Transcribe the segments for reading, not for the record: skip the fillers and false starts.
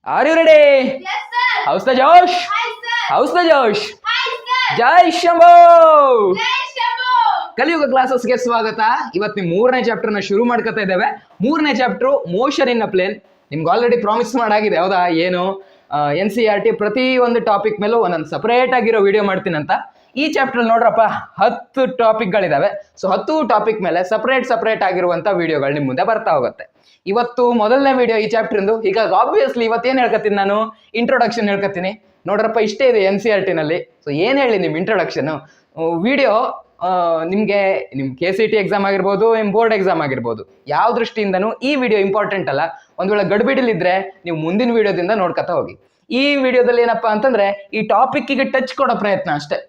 Are you ready? Yes, sir. How's the Josh? Hi, sir. How's the Josh? Hi, sir. Jai Shambho. Jai Shambhu. ಕಲಿಯುಗ ಕ್ಲಾಸಸ್ಗೆ ಸ್ವಾಗತ. ಇವತ್ತು ನಿಮ್ 3ನೇ ಚಾಪ್ಟರ್ನ ಶುರು ಮಾಡ್ಕೊತಾ ಇದ್ದೇವೆ. 3ನೇ chapter motion in a plane. ನಿಮ್ಗೆ ಆಲ್ರೆಡಿ ಪ್ರಾಮಿಸ್ ಮಾಡಾಗಿದೆ, ಹೌದಾ? ಏನು NCERT ಪ್ರತಿ ಒಂದು ಟಾಪಿಕ್ ಮೇಲೂ ಒಂದೊಂದು ಸಪರೇಟ್ ಆಗಿರೋ ವಿಡಿಯೋ ಮಾಡ್ತೀನಿ ಅಂತ. ಈ ಚಾಪ್ಟರ್ ನೋಡ್ರಪ್ಪ 10 ಟಾಪಿಕ್ಗಳಿದಾವೆ. ಸೊ 10 ಟಾಪಿಕ್ ಮೇಲೆ ಸಪರೇಟ್ ಆಗಿರುವಂತ ವಿಡಿಯೋಗಳು ನಿಮ್ ಮುಂದೆ ಬರ್ತಾ ಹೋಗುತ್ತೆ. ಇವತ್ತು ಮೊದಲನೇ ವಿಡಿಯೋ ಈ ಚಾಪ್ಟರ್ ಇಂದು. ಹೀಗಾಗಿ ಆಬ್ವಿಯಸ್ಲಿ ಇವತ್ತೇನು ಹೇಳ್ಕೊತೀನಿ, ನಾನು ಇಂಟ್ರೊಡಕ್ಷನ್ ಹೇಳ್ಕೊತೀನಿ. ನೋಡ್ರಪ್ಪ ಇಷ್ಟೇ ಇದೆ NCERT ನಲ್ಲಿ. ಸೊ ಏನ್ ಹೇಳಿ ನಿಮ್ ಇಂಟ್ರೊಡಕ್ಷನ್ ವಿಡಿಯೋ ನಿಮ್ಗೆ ನಿಮ್ KCET ಎಕ್ಸಾಮ್ ಆಗಿರ್ಬೋದು, ನಿಮ್ ಬೋರ್ಡ್ ಎಕ್ಸಾಮ್ ಆಗಿರ್ಬೋದು, ಯಾವ ದೃಷ್ಟಿಯಿಂದನೂ ಈ ವಿಡಿಯೋ ಇಂಪಾರ್ಟೆಂಟ್ ಅಲ್ಲ. ಒಂದ್ ವೇಳೆ ಗಡ್ಬಿಡಿಲಿದ್ರೆ ನೀವು ಮುಂದಿನ ವಿಡಿಯೋದಿಂದ ನೋಡ್ಕೊತಾ ಹೋಗಿ. ಈ ವಿಡಿಯೋದಲ್ಲಿ ಏನಪ್ಪಾ ಅಂತಂದ್ರೆ ಈ ಟಾಪಿಕ್ಗೆ ಟಚ್ ಕೊಡೋ ಪ್ರಯತ್ನ ಅಷ್ಟೇ.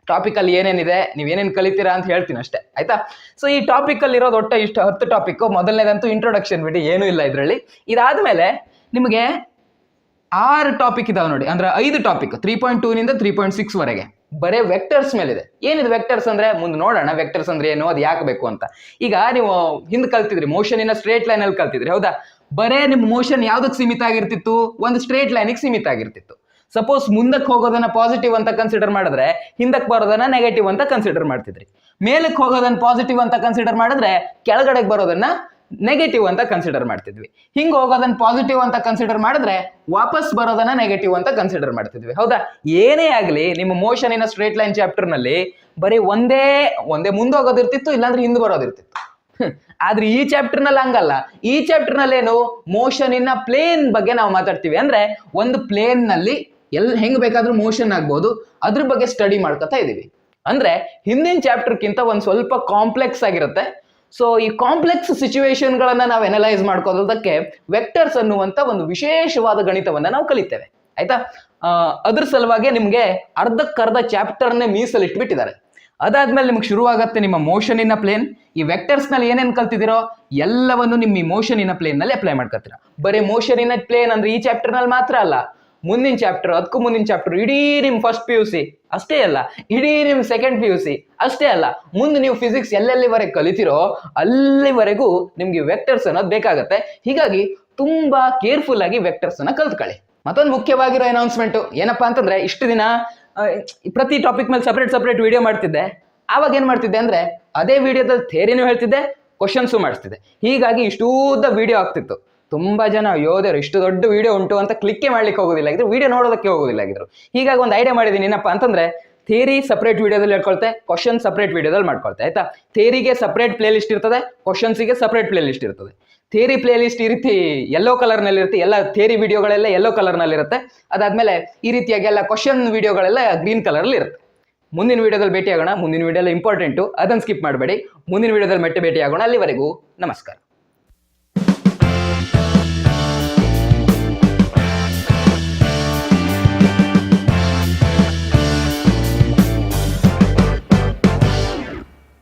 ಟಾಪಿಕ್ ಅಲ್ಲಿ ಏನೇನಿದೆ, ನೀವೇನೇನು ಕಲಿತೀರಾ ಅಂತ ಹೇಳ್ತೀನಿ ಅಷ್ಟೇ, ಆಯ್ತಾ? ಸೊ ಈ ಟಾಪಿಕ್ ಅಲ್ಲಿ ಇರೋದು ಒಟ್ಟು ಇಷ್ಟು 10 ಟಾಪಿಕ್. ಮೊದಲನೇದಂತೂ ಇಂಟ್ರೊಡಕ್ಷನ್ ಬಿಡಿ, ಏನೂ ಇಲ್ಲ ಇದರಲ್ಲಿ. ಇದಾದ್ಮೇಲೆ ನಿಮಗೆ 6 ಟಾಪಿಕ್ ಇದಾವೆ ನೋಡಿ, ಅಂದ್ರೆ 5 ಟಾಪಿಕ್ 3.2 ನಿಂದ 3.6 ವರೆಗೆ ಬರೇ ವೆಕ್ಟರ್ಸ್ ಮೇಲಿದೆ. ಏನಿದೆ ವೆಕ್ಟರ್ಸ್ ಅಂದ್ರೆ ಮುಂದೆ ನೋಡೋಣ. ವೆಕ್ಟರ್ಸ್ ಅಂದ್ರೆ ಏನು, ಅದು ಯಾಕೆ ಬೇಕು ಅಂತ. ಈಗ ನೀವು ಹಿಂದೆ ಕಲ್ತಿದ್ರಿ ಮೋಷನ್ ಇನ್ ಸ್ಟ್ರೇಟ್ ಲೈನ್ ಅಲ್ಲಿ ಕಲ್ತಿದ್ರಿ, ಹೌದಾ? ಬರೇ ನಿಮ್ ಮೋಷನ್ ಯಾವ್ದಕ್ ಸೀಮಿತ ಆಗಿರ್ತಿತ್ತು? ಒಂದು ಸ್ಟ್ರೇಟ್ ಲೈನಿಗೆ ಸೀಮಿತ ಆಗಿರ್ತಿತ್ತು. ಸಪೋಸ್ ಮುಂದಕ್ಕೆ ಹೋಗೋದನ್ನ ಪಾಸಿಟಿವ್ ಅಂತ ಕನ್ಸಿಡರ್ ಮಾಡಿದ್ರೆ ಹಿಂದಕ್ಕೆ ಬರೋದನ್ನ ನೆಗೆಟಿವ್ ಅಂತ ಕನ್ಸಿಡರ್ ಮಾಡ್ತಿದ್ರಿ. ಮೇಲಕ್ಕೆ ಹೋಗೋದನ್ನ ಪಾಸಿಟಿವ್ ಅಂತ ಕನ್ಸಿಡರ್ ಮಾಡಿದ್ರೆ ಕೆಳಗಡೆಗೆ ಬರೋದನ್ನ ನೆಗೆಟಿವ್ ಅಂತ ಕನ್ಸಿಡರ್ ಮಾಡ್ತಿದ್ವಿ. ಹಿಂಗೆ ಹೋಗೋದನ್ನ ಪಾಸಿಟಿವ್ ಅಂತ ಕನ್ಸಿಡರ್ ಮಾಡಿದ್ರೆ ವಾಪಸ್ ಬರೋದನ್ನ ನೆಗೆಟಿವ್ ಅಂತ ಕನ್ಸಿಡರ್ ಮಾಡ್ತಿದ್ವಿ, ಹೌದಾ? ಏನೇ ಆಗಲಿ ನಿಮ್ಮ motion in straight line chapter ನಲ್ಲಿ ಬರೀ ಒಂದೇ ಮುಂದೆ ಹೋಗೋದಿರ್ತಿತ್ತು, ಇಲ್ಲಾಂದ್ರೆ ಹಿಂದೆ ಬರೋದಿರ್ತಿತ್ತು. ಆದ್ರೆ ಈ ಚಾಪ್ಟರ್ ನಲ್ಲಿ ಹಂಗಲ್ಲ. ಈ ಚಾಪ್ಟರ್ ನಲ್ಲಿ ಏನು, ಮೋಷನ್ ಇನ್ ಪ್ಲೇನ್ ಬಗ್ಗೆ ನಾವು ಮಾತಾಡ್ತೀವಿ. ಅಂದ್ರೆ ಒಂದು ಪ್ಲೇನ್ ನಲ್ಲಿ ಹೆಂಗ್ ಬೇಕಾದ್ರೂ ಮೋಷನ್ ಆಗ್ಬೋದು, ಅದ್ರ ಬಗ್ಗೆ ಸ್ಟಡಿ ಮಾಡ್ಕೊತಾ ಇದೀವಿ. ಅಂದ್ರೆ ಹಿಂದಿನ ಚಾಪ್ಟರ್ಗಿಂತ ಒಂದ್ ಸ್ವಲ್ಪ ಕಾಂಪ್ಲೆಕ್ಸ್ ಆಗಿರುತ್ತೆ. ಸೊ ಈ ಕಾಂಪ್ಲೆಕ್ಸ್ ಸಿಚುವೇಶನ್ ಗಳನ್ನ ನಾವು ಅನಲೈಸ್ ಮಾಡ್ಕೋದಕ್ಕೆ ವೆಕ್ಟರ್ಸ್ ಅನ್ನುವಂತ ಒಂದು ವಿಶೇಷವಾದ ಗಣಿತವನ್ನ ನಾವು ಕಲಿತೇವೆ, ಆಯ್ತಾ? ಅದ್ರ ಸಲುವಾಗಿ ನಿಮ್ಗೆ ಅರ್ಧಕ್ಕರ್ಧ ಚಾಪ್ಟರ್ನೇ ಮೀಸಲಿಟ್ಬಿಟ್ಟಿದ್ದಾರೆ. ಅದಾದ್ಮೇಲೆ ನಿಮ್ಗೆ ಶುರುವಾಗತ್ತೆ ನಿಮ್ಮ ಮೋಷನ್ ಇನ್ ಪ್ಲೇನ್. ಈ ವೆಕ್ಟರ್ಸ್ ನಲ್ಲಿ ಏನೇನು ಕಲ್ತಿದಿರೋ ಎಲ್ಲವನ್ನು ನಿಮ್ಮ ಈ ಮೋಷನ್ ಇನ್ ಪ್ಲೇನ್ ನಲ್ಲಿ ಅಪ್ಲೈ ಮಾಡ್ಕೊತೀರಾ. ಬರೀ ಮೋಷನ್ ಇನ್ ಪ್ಲೇನ್ ಅಂದ್ರೆ ಈ ಚಾಪ್ಟರ್ ನಲ್ಲಿ ಮಾತ್ರ ಅಲ್ಲ, ಮುಂದಿನ ಚಾಪ್ಟರ್, ಅದಕ್ಕೂ ಮುಂದಿನ ಚಾಪ್ಟರ್, ಇಡೀ ನಿಮ್ ಫಸ್ಟ್ PUC ಅಷ್ಟೇ ಅಲ್ಲ, ಇಡೀ ನಿಮ್ ಸೆಕೆಂಡ್ PUC ಅಷ್ಟೇ ಅಲ್ಲ, ಮುಂದೆ ನೀವು ಫಿಸಿಕ್ಸ್ ಎಲ್ಲೆಲ್ಲಿವರೆಗೆ ಕಲಿತಿರೋ ಅಲ್ಲಿವರೆಗೂ ನಿಮ್ಗೆ ವೆಕ್ಟರ್ಸ್ ಅನ್ನೋದು ಬೇಕಾಗತ್ತೆ. ಹೀಗಾಗಿ ತುಂಬಾ ಕೇರ್ಫುಲ್ ಆಗಿ ವೆಕ್ಟರ್ಸ್ ಅನ್ನ ಕಲ್ತ್ಕೊಳ್ಳಿ. ಮತ್ತೊಂದು ಮುಖ್ಯವಾಗಿರೋ ಅನೌನ್ಸ್ಮೆಂಟ್ ಏನಪ್ಪಾ ಅಂತಂದ್ರೆ, ಇಷ್ಟು ದಿನ ಪ್ರತಿ ಟಾಪಿಕ್ ಮೇಲೆ ಸಪರೇಟ್ ವಿಡಿಯೋ ಮಾಡ್ತಿದ್ದೆ. ಆವಾಗ ಏನ್ ಮಾಡ್ತಿದ್ದೆ ಅಂದ್ರೆ ಅದೇ ವಿಡಿಯೋದಲ್ಲಿ ಥಿಯರಿನೂ ಹೇಳ್ತಿದ್ದೆ, ಕ್ವಶನ್ಸು ಮಾಡಿಸ್ತಿದ್ದೆ. ಹೀಗಾಗಿ ಇಷ್ಟೂದ್ದ ವಿಡಿಯೋ ಆಗ್ತಿತ್ತು. ತುಂಬಾ ಜನ ಯೋಧರು ಇಷ್ಟು ದೊಡ್ಡ ವಿಡಿಯೋ ಉಂಟು ಅಂತ ಕ್ಲಿಕ್ಕೇ ಮಾಡ್ಲಿಕ್ಕೆ ಹೋಗೋದಿಲ್ಲ ಆಗಿದ್ರು, ವಿಡಿಯೋ ನೋಡೋದಕ್ಕೆ ಹೋಗೋದಿಲ್ಲ ಆಗಿದ್ರು. ಹೀಗಾಗಿ ಒಂದು ಐಡಿಯಾ ಮಾಡಿದೀನಿ, ಏನಪ್ಪಾ ಅಂತಂದ್ರೆ ಥಿಯರಿ ಸಪರೇಟ್ ವಿಡಿಯೋದಲ್ಲಿ ಹೇಳ್ಕೊಳ್ತೆ, ಕ್ವಶನ್ ಸಪರೇಟ್ ವಿಡಿಯೋದಲ್ಲಿ ಮಾಡ್ಕೊಳ್ತೆ, ಆಯ್ತಾ? ಥಿಯರಿಗೆ ಸಪರೇಟ್ ಪ್ಲೇ ಲಿಸ್ಟ್ ಇರ್ತದೆ, ಕ್ವಶನ್ಸಿಗೆ ಸಪರೇಟ್ ಪ್ಲೇ ಲಿಸ್ಟ್ ಇರ್ತದೆ. ಥಿಯರಿ ಪ್ಲೇ ಲಿಸ್ಟ್ ಈ ರೀತಿ ಯೆಲ್ಲೋ ಕಲರ್ ನಲ್ಲಿ ಇರುತ್ತೆ, ಎಲ್ಲ ಥಿಯರಿ ವಿಡಿಯೋಗಳೆಲ್ಲ ಯೆಲ್ಲೋ ಕಲರ್ ನಲ್ಲಿ ಇರುತ್ತೆ. ಅದಾದ್ಮೇಲೆ ಈ ರೀತಿಯಾಗಿ ಎಲ್ಲ ಕ್ವಶನ್ ವಿಡಿಯೋಗಳೆಲ್ಲ ಗ್ರೀನ್ ಕಲರ್ ಅಲ್ಲಿ ಇರುತ್ತೆ. ಮುಂದಿನ ವಿಡಿಯೋದಲ್ಲಿ ಭೇಟಿ ಆಗೋಣ. ಮುಂದಿನ ವಿಡಿಯೋದಲ್ಲಿ ಇಂಪಾರ್ಟೆಂಟು, ಅದನ್ನು ಸ್ಕಿಪ್ ಮಾಡಬೇಡಿ. ಮುಂದಿನ ವಿಡಿಯೋದಲ್ಲಿ ಭೇಟಿ ಆಗೋಣ. ಅಲ್ಲಿವರೆಗೂ ನಮಸ್ಕಾರ.